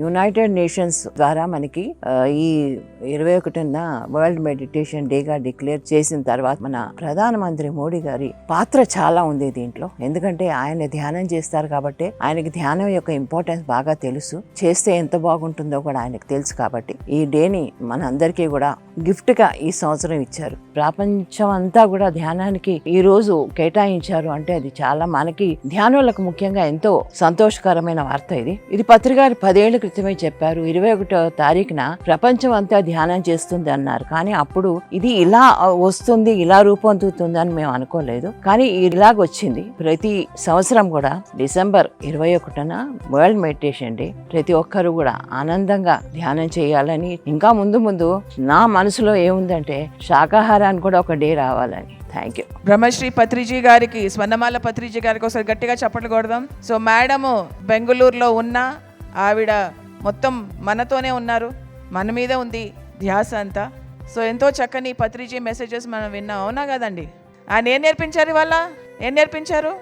United nations ద్వారా మనకి ఈ 21న వరల్డ్ మెడిటేషన్ డేగా డిక్లేర్ చేసిన తర్వాత మన ప్రధానమంత్రి మోడీ గారి పాత్ర చాలా ఉంది దీంట్లో. ఎందుకంటే ఆయన ధ్యానం చేస్తారు కాబట్టి ఆయనకి ధ్యానం యొక్క ఇంపార్టెన్స్ బాగా తెలుసు. చేస్తే ఎంత బాగుంటుందో కూడా ఆయనకు తెలుసు. కాబట్టి ఈ డేని మన అందరికీ కూడా గిఫ్ట్ గా ఈ సంవత్సరం ఇచ్చారు. ప్రపంచం అంతా కూడా ధ్యానానికి ఈ రోజు కేటాయించారు అంటే అది చాలా మనకి ధ్యానులకు ముఖ్యంగా ఎంతో సంతోషకరమైన వార్త. ఇది పత్రికారు 10 ఏళ్ల క్రితమే చెప్పారు. 21వ తారీఖున ప్రపంచం అంతా ధ్యానం చేస్తుంది అన్నారు. కానీ అప్పుడు ఇది ఇలా వస్తుంది, ఇలా రూపొందుతుంది అని మేము అనుకోలేదు. కానీ ఇలాగొచ్చింది. ప్రతి సంవత్సరం కూడా డిసెంబర్ 21న వరల్డ్ మెడిటేషన్ డే ప్రతి ఒక్కరు కూడా ఆనందంగా ధ్యానం చేయాలని, ఇంకా ముందు ముందు నా మనసులో ఏముందంటే శాకాహారానికి కూడా ఒక డే రావాలని. Thank you. బ్రహ్మశ్రీ పత్రిజీ గారికి, స్వర్ణమాల పత్రిజీ గారికి ఒకసారి గట్టిగా చప్పట్లు కొడదాం. సో మేడము బెంగళూరులో ఉన్న ఆవిడ మొత్తం మనతోనే ఉన్నారు, మన మీదే ఉంది ధ్యాస అంతా. సో ఎంతో చక్కని పత్రిజీ మెసేజెస్ మనం విన్నాం, అవునా కదండి? ఆయన ఏం నేర్పించారు ఇవాళ? ఏం నేర్పించారు?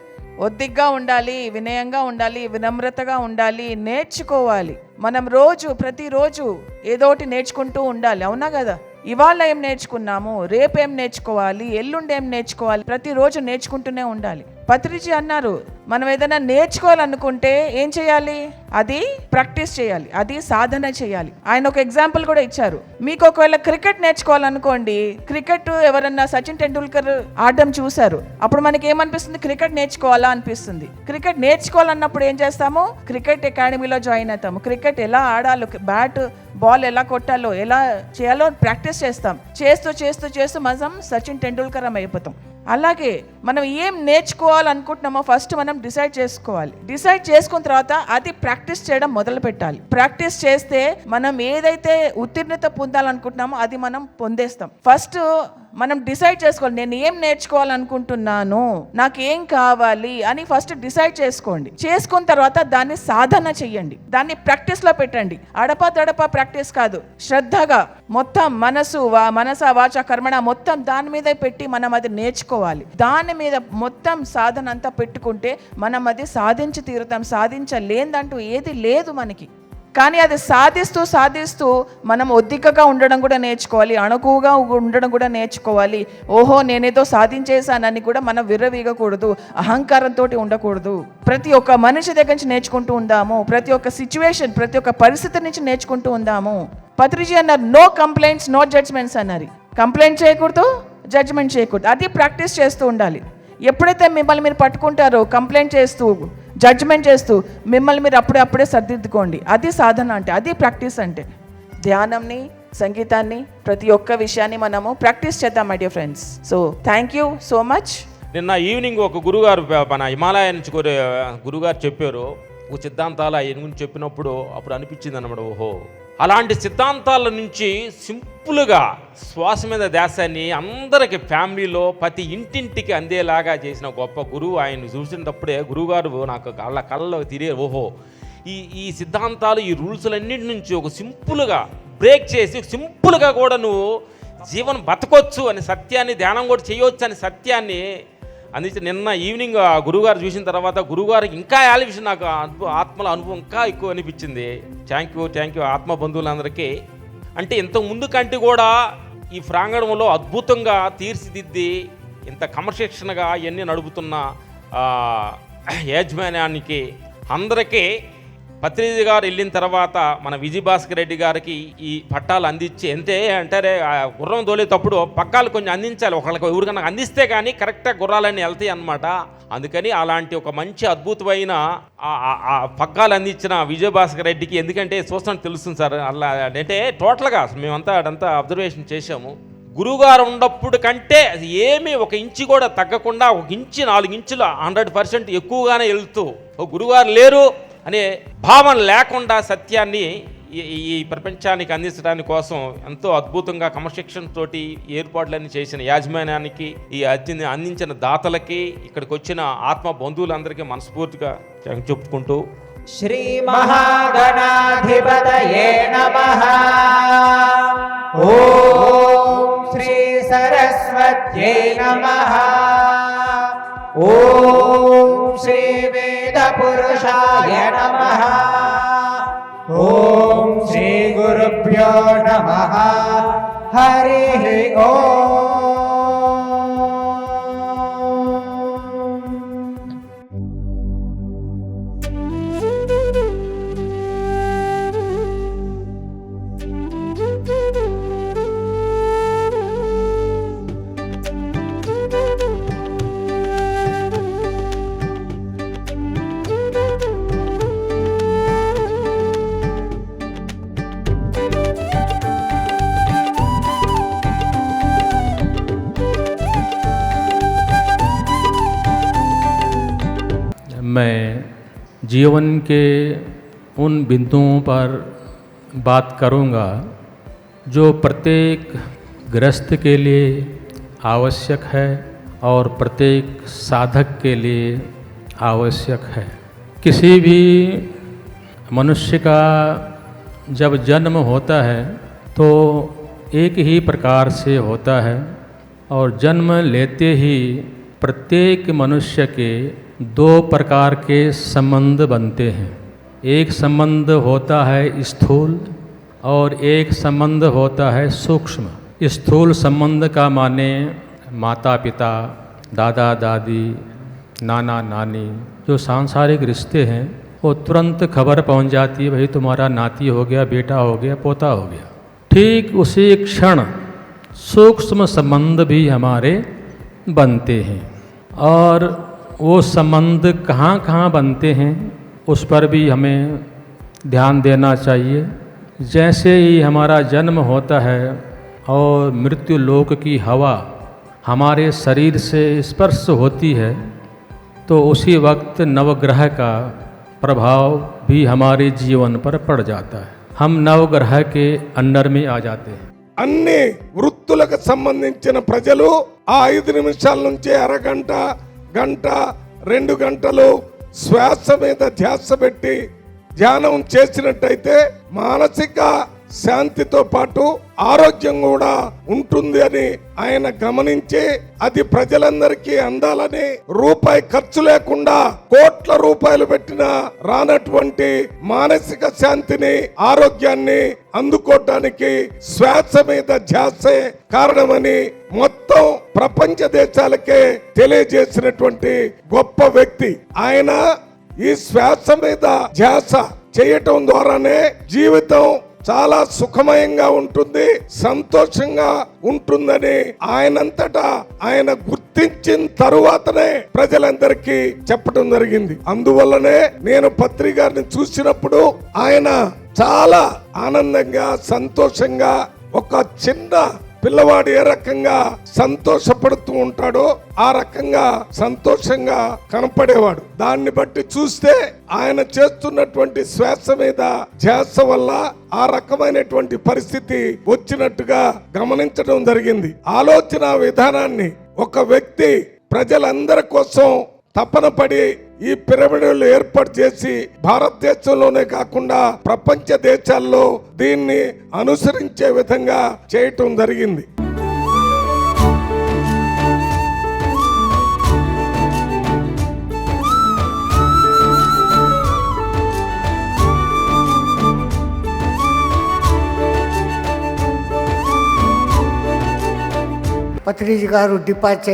ఒద్దిగ్గా ఉండాలి, వినయంగా ఉండాలి, వినమ్రతగా ఉండాలి, నేర్చుకోవాలి. మనం ప్రతిరోజు ఏదో ఒకటి నేర్చుకుంటూ ఉండాలి, అవునా కదా? ఇవాళ ఏం నేర్చుకున్నాము, రేపు ఏం నేర్చుకోవాలి, ఎల్లుండి ఏం నేర్చుకోవాలి, ప్రతిరోజు నేర్చుకుంటూనే ఉండాలి. పత్రిజీ అన్నారు, మనం ఏదైనా నేర్చుకోవాలనుకుంటే ఏం చేయాలి? అది ప్రాక్టీస్ చేయాలి, అది సాధన చేయాలి. ఆయన ఒక ఎగ్జాంపుల్ కూడా ఇచ్చారు. మీకు ఒకవేళ క్రికెట్ నేర్చుకోవాలనుకోండి, క్రికెట్ ఎవరన్నా సచిన్ టెండూల్కర్ ఆడడం చూశారు, అప్పుడు మనకి ఏమనిపిస్తుంది? క్రికెట్ నేర్చుకోవాలా అనిపిస్తుంది. క్రికెట్ నేర్చుకోవాలన్నప్పుడు ఏం చేస్తాము? క్రికెట్ అకాడమీలో జాయిన్ అవుతాము. క్రికెట్ ఎలా ఆడాలో, బ్యాట్ బాల్ ఎలా కొట్టాలో, ఎలా చేయాలో ప్రాక్టీస్ చేస్తాం. చేస్తూ మనం సచిన్ టెండూల్కర్ అయిపోతాం. అలాగే మనం ఏం నేర్చుకోవాలనుకుంటున్నామో ఫస్ట్ మనం డిసైడ్ చేసుకోవాలి. డిసైడ్ చేసుకున్న తర్వాత అది ప్రాక్టీస్ చేయడం మొదలు పెట్టాలి. ప్రాక్టీస్ చేస్తే మనం ఏదైతే ఉత్తీర్ణత పొందాలనుకుంటున్నామో అది మనం పొందేస్తాం. ఫస్ట్ మనం డిసైడ్ చేసుకోవాలి, నేను ఏం నేర్చుకోవాలనుకుంటున్నాను, నాకు ఏం కావాలి అని ఫస్ట్ డిసైడ్ చేసుకోండి. చేసుకున్న తర్వాత దాన్ని సాధన చెయ్యండి, దాన్ని ప్రాక్టీస్లో పెట్టండి. అడపా ప్రాక్టీస్ కాదు, శ్రద్ధగా మొత్తం మనస వాచ కర్మణ మొత్తం దాని మీద పెట్టి మనం అది నేర్చుకోవాలి. దాని మీద మొత్తం సాధన అంతా పెట్టుకుంటే మనం అది సాధించి తీరుతాం. సాధించలేదంటూ ఏది లేదు మనకి. కానీ అది సాధిస్తూ మనం ఒద్దికగా ఉండడం కూడా నేర్చుకోవాలి, అణుకువగా ఉండడం కూడా నేర్చుకోవాలి. ఓహో నేనేదో సాధించేశానని కూడా మనం విర్రవీగకూడదు, అహంకారంతో ఉండకూడదు. ప్రతి ఒక్క మనిషి దగ్గర నుంచి నేర్చుకుంటూ ఉందాము, ప్రతి ఒక్క సిచ్యువేషన్, ప్రతి ఒక్క పరిస్థితి నుంచి నేర్చుకుంటూ ఉందాము. పత్రిజీ అన్నారు, నో కంప్లైంట్స్ నో జడ్జ్మెంట్స్ అన్నారు. కంప్లైంట్ చేయకూడదు, జడ్జ్మెంట్ చేయకూడదు. అది ప్రాక్టీస్ చేస్తూ ఉండాలి. ఎప్పుడైతే మిమ్మల్ని మీరు పట్టుకుంటారో కంప్లైంట్ చేస్తూ, జడ్జ్మెంట్ చేస్తూ, మిమ్మల్ని మీరు అప్పుడే సర్దిద్దుకోండి. అది సాధన అంటే, అది ప్రాక్టీస్ అంటే. ధ్యానంని, సంగీతాన్ని, ప్రతి ఒక్క విషయాన్ని మనము ప్రాక్టీస్ చేద్దాం my dear friends. So thank you so much. నిన్న ఈవినింగ్ ఒక గురుగారు, మన హిమాలయ నుంచి గురుగారు చెప్పారు ఒక సిద్ధాంతాలు ఆయన గురించి చెప్పినప్పుడు అప్పుడు అనిపించింది అన్నమాట, ఓహో అలాంటి సిద్ధాంతాల నుంచి సింపుల్గా శ్వాస మీద ధ్యాసాన్ని అందరికి ఫ్యామిలీలో ప్రతి ఇంటింటికి అందేలాగా చేసిన గొప్ప గురువు. ఆయన చూసినప్పుడే గురువుగారు నాకు కళ్ళలో తిరిగే, ఓహో ఈ సిద్ధాంతాలు, ఈ రూల్స్లన్నింటి నుంచి ఒక సింపుల్గా బ్రేక్ చేసి సింపుల్గా కూడా నువ్వు జీవనం బతకొచ్చు అనే సత్యాన్ని, ధ్యానం కూడా చేయవచ్చు అనే సత్యాన్ని అందించి నిన్న ఈవినింగ్ ఆ గురువుగారు చూసిన తర్వాత గురువుగారికి ఇంకా విషయం నాకు ఆత్మల అనుభవం ఇంకా ఎక్కువ అనిపించింది. థ్యాంక్ యూ ఆత్మ బంధువులందరికీ. అంటే ఇంత ముందు కంటే కూడా ఈ ప్రాంగణంలో అద్భుతంగా తీర్చిదిద్ది ఇంత క్రమశిక్షణగా ఇవన్నీ నడుపుతున్న యాజమాన్యానికి అందరికీ పత్రిజీ గారు వెళ్ళిన తర్వాత మన విజయభాస్కర్ రెడ్డి గారికి ఈ పట్టాలు అందించి అంటారే గుర్రం దోలేటప్పుడు పగ్గాలు కొంచెం అందించాలి, ఒకళ్ళకి ఎవరికన్నా అందిస్తే కానీ కరెక్ట్గా గుర్రాలన్నీ వెళ్తాయి అన్నమాట. అందుకని అలాంటి ఒక మంచి అద్భుతమైన పగ్గాలు అందించిన విజయభాస్కర్ రెడ్డికి, ఎందుకంటే చూస్తాను తెలుస్తుంది సార్, అలా అంటే టోటల్గా మేమంతా అదంతా అబ్జర్వేషన్ చేసాము. గురువుగారు ఉన్నప్పుడు కంటే అది ఏమీ ఒక ఇంచు కూడా తగ్గకుండా 1 ఇంచు 4 ఇంచులు 100% ఎక్కువగానే వెళ్తూ గురువుగారు లేరు అనే భావన లేకుండా సత్యాన్ని ఈ ప్రపంచానికి అందించడానికి కోసం ఎంతో అద్భుతంగా క్రమశిక్షణ తోటి ఏర్పాట్లన్నీ చేసిన యాజమాన్యానికి, ఈ అందించిన దాతలకి, ఇక్కడికి వచ్చిన ఆత్మ బంధువులందరికీ మనస్ఫూర్తిగా చెప్పుకుంటూ శ్రీ మహాగణాధిపతయే నమః. ఓం శ్రీ సరస్వత్యై నమః. ఓం శ్రీ వేద పురుషాయ నమః. ఓం श्रीगुरुभ्यो नमः हरिः ओम्। मैं जीवन के उन बिंदुओं पर बात करूंगा जो प्रत्येक गृहस्थ के लिए आवश्यक है और प्रत्येक साधक के लिए आवश्यक है। किसी भी मनुष्य का जब जन्म होता है तो एक ही प्रकार से होता है और जन्म लेते ही प्रत्येक मनुष्य के दो प्रकार के संबंध बनते हैं। एक संबंध होता है स्थूल और एक संबंध होता है सूक्ष्म। स्थूल संबंध का माने माता पिता, दादा दादी, नाना नानी, जो सांसारिक रिश्ते हैं वो तुरंत खबर पहुंच जाती है, भाई तुम्हारा नाती हो गया, बेटा हो गया, पोता हो गया। ठीक उसी क्षण सूक्ष्म संबंध भी हमारे बनते हैं और वो संबंध कहाँ कहाँ बनते हैं उस पर भी हमें ध्यान देना चाहिए। जैसे ही हमारा जन्म होता है और मृत्यु लोक की हवा हमारे शरीर से स्पर्श होती है तो उसी वक्त नवग्रह का प्रभाव भी हमारे जीवन पर पड़ जाता है। हम नवग्रह के अंडर में आ जाते हैं। అన్ని వృత్తులకు సంబంధించిన ప్రజలు ఆ 5 నిమిషాల నుంచి అరగంట, గంట, 2 గంటలు శ్వాస మీద ధ్యాస పెట్టి ధ్యానం చేసినట్టయితే మానసిక శాంతితో పాటు ఆరోగ్యం కూడా ఉంటుంది అని ఆయన గమనించి అది ప్రజలందరికీ అందాలని రూపాయి ఖర్చు లేకుండా కోట్ల రూపాయలు పెట్టినా రానటువంటి మానసిక శాంతిని, ఆరోగ్యాన్ని అందుకోవటానికి శ్వాస మీద ధ్యాసే కారణమని మొత్తం ప్రపంచ దేశాలకే తెలియజేసినటువంటి గొప్ప వ్యక్తి ఆయన. ఈ శ్వాస మీద ధ్యాస చేయటం ద్వారానే జీవితం చాలా సుఖమయంగా ఉంటుంది, సంతోషంగా ఉంటుందని ఆయనంతటా ఆయన గుర్తించిన తరువాతనే ప్రజలందరికీ చెప్పడం జరిగింది. అందువల్లనే నేను పత్రి గారిని చూసినప్పుడు ఆయన చాలా ఆనందంగా, సంతోషంగా, ఒక చిన్న పిల్లవాడు ఏ రకంగా సంతోషపడుతూ ఉంటాడో ఆ రకంగా సంతోషంగా కనపడేవాడు. దాన్ని బట్టి చూస్తే ఆయన చేస్తున్నటువంటి శ్వాస మీద ధ్యాస వల్ల ఆ రకమైనటువంటి పరిస్థితి వచ్చినట్టుగా గమనించడం జరిగింది. ఆలోచన విధానాన్ని ఒక వ్యక్తి ప్రజలందరి కోసం తపన పడి ఈ పిరమిడ్లు ఏర్పాటు చేసి భారతదేశంలోనే కాకుండా ప్రపంచ దేశాల్లో దీన్ని అనుసరించే విధంగా చేయటం జరిగింది. పత్రిజీ గారు డిపాచ్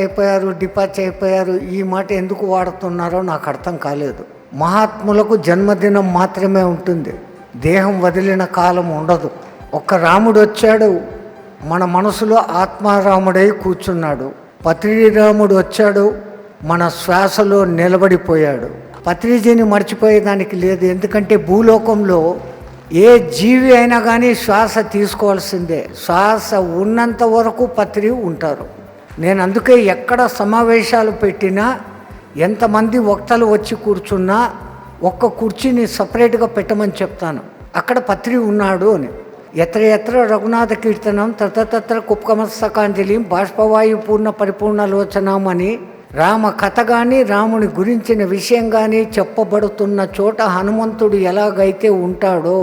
అయిపోయారు ఈ మాట ఎందుకు వాడుతున్నారో నాకు అర్థం కాలేదు. మహాత్ములకు జన్మదినం మాత్రమే ఉంటుంది, దేహం వదిలిన కాలం ఉండదు. ఒక్క రాముడు వచ్చాడు, మన మనసులో ఆత్మారాముడై కూర్చున్నాడు. పత్రిరాముడు వచ్చాడు, మన శ్వాసలో నిలబడిపోయాడు. పత్రిజీని మర్చిపోయేదానికి లేదు. ఎందుకంటే భూలోకంలో ఏ జీవి అయినా కానీ శ్వాస తీసుకోవాల్సిందే. శ్వాస ఉన్నంత వరకు పత్రి ఉంటారు. నేను అందుకే ఎక్కడ సమావేశాలు పెట్టినా, ఎంతమంది వక్తలు వచ్చి కూర్చున్నా ఒక్క కుర్చీని సపరేట్గా పెట్టమని చెప్తాను. అక్కడ పత్రి ఉన్నాడు అని. ఎత్ర ఎత్ర రఘునాథ కీర్తనం తత్ర కుప్కమస్తకాంజలి బాష్పవాయు పూర్ణ పరిపూర్ణలోచనం అని రామ కథ కానీ రాముని గురించిన విషయం కానీ చెప్పబడుతున్న చోట హనుమంతుడు ఎలాగైతే ఉంటాడో,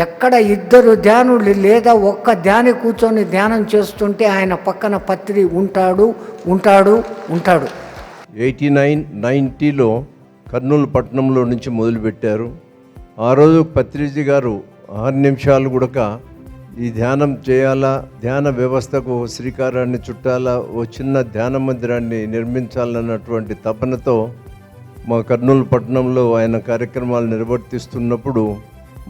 ఎక్కడ ఇద్దరు ధ్యానులు లేదా ఒక్క ధ్యాని కూర్చొని ధ్యానం చేస్తుంటే ఆయన పక్కన పత్రి ఉంటాడు. 89-90లో కర్నూలు పట్టణంలో నుంచి మొదలుపెట్టారు. ఆ రోజు పత్రిజీ గారు 6 నిమిషాలు కూడా ఈ ధ్యానం చేయాలా, ధ్యాన వ్యవస్థకు శ్రీకారాన్ని చుట్టాలా, ఓ చిన్న ధ్యాన మందిరాన్ని నిర్మించాలన్నటువంటి తపనతో మా కర్నూలు పట్టణంలో ఆయన కార్యక్రమాలు నిర్వర్తిస్తున్నప్పుడు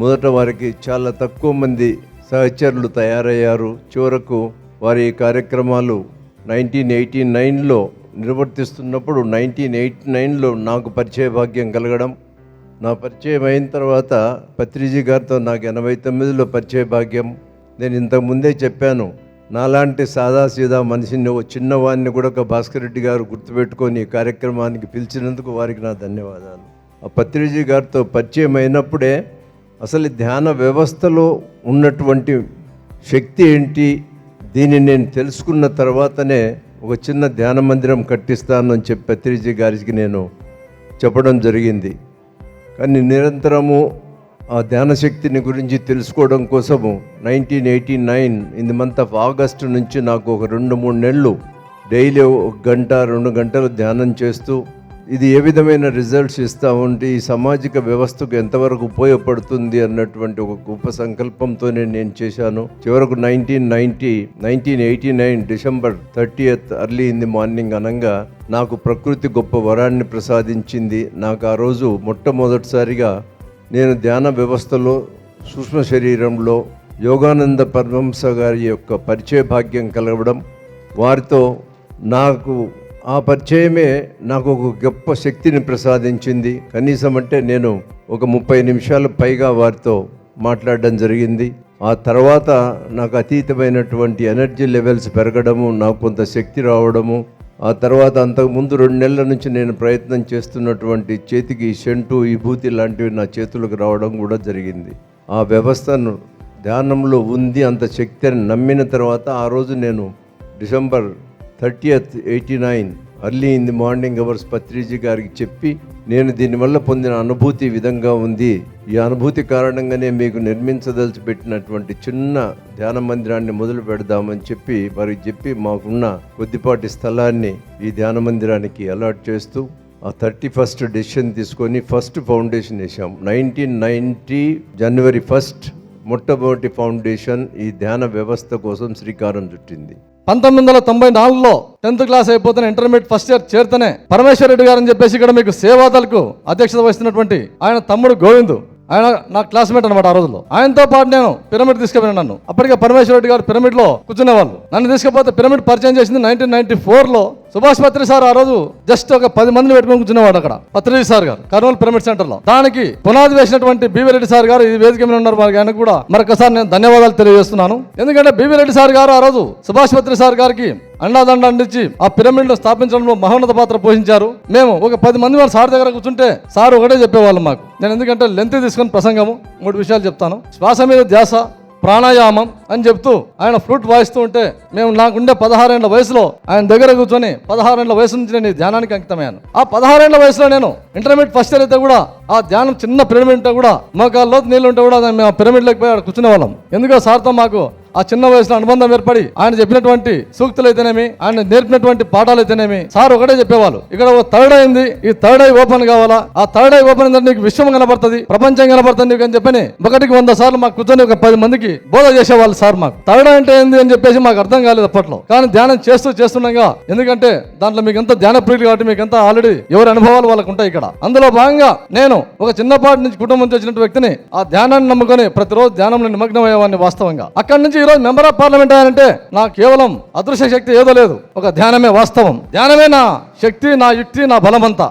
మొదట వారికి చాలా తక్కువ మంది సహచరులు తయారయ్యారు. చివరకు వారి కార్యక్రమాలు 1989లో నిర్వర్తిస్తున్నప్పుడు 1989లో నాకు పరిచయ భాగ్యం కలగడం, నా పరిచయం అయిన తర్వాత పత్రిజీ గారితో నాకు 89లో పరిచయ భాగ్యం. నేను ఇంతకుముందే చెప్పాను, నాలాంటి సాదాసీదా మనిషిని, ఓ చిన్నవాడిని కూడా ఒక భాస్కర్ రెడ్డి గారు గుర్తుపెట్టుకొని ఈ కార్యక్రమానికి పిలిచినందుకు వారికి నా ధన్యవాదాలు. ఆ పత్రిజీ గారితో పరిచయం అయినప్పుడే అసలు ధ్యాన వ్యవస్థలో ఉన్నటువంటి శక్తి ఏంటి, దీన్ని నేను తెలుసుకున్న తర్వాతనే ఒక చిన్న ధ్యాన మందిరం కట్టిస్తాను అని చెప్పి పత్రిజీ గారికి నేను చెప్పడం జరిగింది. కానీ నిరంతరము ఆ ధ్యాన శక్తిని గురించి తెలుసుకోవడం కోసము 1989 in the month of August నుంచి నాకు ఒక 2-3 నెలలు డైలీ 1 గంట 2 గంటలు ధ్యానం చేస్తూ ఇది ఏ విధమైన రిజల్ట్స్ ఇస్తూ ఉంటే ఈ సామాజిక వ్యవస్థకు ఎంతవరకు ఉపయోగపడుతుంది అన్నటువంటి ఒక గొప్ప సంకల్పంతోనే నేను చేశాను. చివరకు 1989 December 30th early in the morning అనగా నాకు ప్రకృతి గొప్ప వరాన్ని ప్రసాదించింది. నాకు ఆ రోజు మొట్టమొదటిసారిగా నేను ధ్యాన వ్యవస్థలో సూక్ష్మ శరీరంలో యోగానంద పరమహంస గారి యొక్క పరిచయ భాగ్యం కలగడం, వారితో నాకు ఆ పరిచయమే నాకు ఒక గొప్ప శక్తిని ప్రసాదించింది. కనీసం అంటే నేను ఒక 30 నిమిషాలు పైగా వారితో మాట్లాడడం జరిగింది. ఆ తర్వాత నాకు అతీతమైనటువంటి ఎనర్జీ లెవెల్స్ పెరగడము, నాకు కొంత శక్తి రావడము, ఆ తర్వాత అంతకుముందు 2 నెలల నుంచి నేను ప్రయత్నం చేస్తున్నటువంటి చేతికి సెంటు విభూతి లాంటివి నా చేతులకు రావడం కూడా జరిగింది. ఆ వ్యవస్థను ధ్యానంలో ఉంది అంత శక్తి అని నమ్మిన తర్వాత ఆ రోజు నేను December 30th 89 early in the morning hours Patriji గారికి చెప్పి, నేను దీనివల్ల పొందిన అనుభూతి ఈ విధంగా ఉంది, ఈ అనుభూతి కారణంగానే మీకు నిర్మించదలిచి పెట్టినటువంటి చిన్న ధ్యాన మందిరాన్ని మొదలు పెడదామని చెప్పి వారికి చెప్పి మాకున్న కొద్దిపాటి స్థలాన్ని ఈ ధ్యాన మందిరానికి అలాట్ చేస్తూ ఆ 31st డెసిషన్ తీసుకొని ఫస్ట్ ఫౌండేషన్ వేసాం. 1990 జనవరి 1 మొట్టమొదటి ఫౌండేషన్ ఈ ధ్యాన వ్యవస్థ కోసం శ్రీకారం చుట్టింది. 1994లో 10th క్లాస్ అయిపోతున్న ఇంటర్మీడియట్ ఫస్ట్ ఇయర్ చేరితేనే పరమేశ్వర రెడ్డి గారు అని చెప్పేసి ఇక్కడ మీకు సేవాదలకు అధ్యక్షత వహిస్తున్నటువంటి ఆయన తమ్ముడు గోవిందు, ఆయన నా క్లాస్మేట్ అనమాట. ఆ రోజుల్లో ఆయనతో పాటు నేను పిరమిడ్ తీసుకుపోయినా. నన్ను అప్పటికే పరమేశ్వర రెడ్డి గారు పిరమిడ్లో కూర్చునేవాళ్ళు. నన్ను తీసుకుపోతే పిరమిడ్ పరిచయం చేసింది 1994లో సుభాష్ పత్రి సార్. ఆ రోజు జస్ట్ ఒక 10 మందిని పెట్టుకుని కూర్చునేవాడు అక్కడ పత్రిజీ సార్ గారు కర్నూలు పిరమిడ్ సెంటర్లో. దానికి పునాది వేసినటువంటి బీవీ రెడ్డి సార్ గారు ఈ వేదిక మీద ఉన్నారు, వారికి ఆయనకు కూడా మరొకసారి నేను ధన్యవాదాలు తెలియజేస్తున్నాను. ఎందుకంటే బీవీ రెడ్డి సార్ గారు ఆ రోజు సుభాష్ పత్రి సార్ గారికి అండాదండ అందించి ఆ పిరమిడ్ లో స్థాపించడంలో మహోన్నత పాత్ర పోషించారు. మేము ఒక 10 మంది వారు సార్ దగ్గర కూర్చుంటే సార్ ఒకటే చెప్పేవాళ్ళు మాకు. నేను ఎందుకంటే లెంత్ తీసుకుని ప్రసంగము 3 విషయాలు చెప్తాను. శ్వాస మీద ధ్యాస, ప్రాణాయామం అని చెప్తూ ఆయన ఫ్లూట్ వాయిస్తూ ఉంటే మేము నాకుండే 16 ఏళ్ల వయసులో ఆయన దగ్గర కూర్చొని 16 ఏళ్ల వయసు నుంచి నేను ఈ ధ్యానానికి అంకితమయ్యాను. ఆ 16 ఏళ్ల వయసులో నేను ఇంటర్మీడియట్ ఫస్ట్ ఇయర్ అయితే కూడా ఆ ధ్యానం చిన్న పిరమిడ్ ఉంటే కూడా మాకు ఆ లోతు నీళ్ళు ఉంటే కూడా మేము పిరమిడ్లోకి పోయి కూర్చునే వాళ్ళం. ఎందుకో సార్తో మాకు ఆ చిన్న వయసులో అనుబంధం ఏర్పడి ఆయన చెప్పినటువంటి సూక్తులు అయితేనేమి, ఆయన నేర్పినటువంటి పాఠాలు అయితేనేమి సార్ ఒకటే చెప్పేవాళ్ళు, ఇక్కడ ఓ థర్డ్ ఐ ఉంది, ఈ థర్డ్ ఐ ఓపెన్ కావాలా, ఆ థర్డ్ ఐ ఓపెన్ అయిందంటే నీకు విశ్వం కనబడుతుంది, ప్రపంచం కనబడుతుంది నీకు అని చెప్పని 100 సార్లు మాకు కూర్చొని ఒక 10 మందికి బోధ చేసేవాళ్ళు సార్. మాకు థర్డ్ ఐ అంటే ఏంది అని చెప్పేసి మాకు అర్థం కాలేదు అప్పట్లో. కానీ ధ్యానం చేస్తుండగా, ఎందుకంటే దాంట్లో మీకు ఎంత ధ్యాన ప్రియులు కాబట్టి మీకు ఎంత ఆల్రెడీ ఎవరి అనుభవాలు వాళ్ళకు ఉంటాయి ఇక్కడ. అందులో భాగంగా నేను ఒక చిన్నపాటి నుంచి కుటుంబం నుంచి వచ్చిన వ్యక్తిని ఆ ధ్యానాన్ని నమ్ముకొని ప్రతిరోజు ధ్యానంలో నిమగ్నం అయ్యేవాడిని వాస్తవంగా. అక్కడి నుంచి ఈరోజు మెంబర్ ఆఫ్ పార్లమెంట్ అంటే నాకు కేవలం అదృశ్య శక్తి ఏదో లేదు, ఒక ధ్యానమే వాస్తవం. ధ్యానమే నా శక్తి, నా యుక్తి, నా బలమంతా.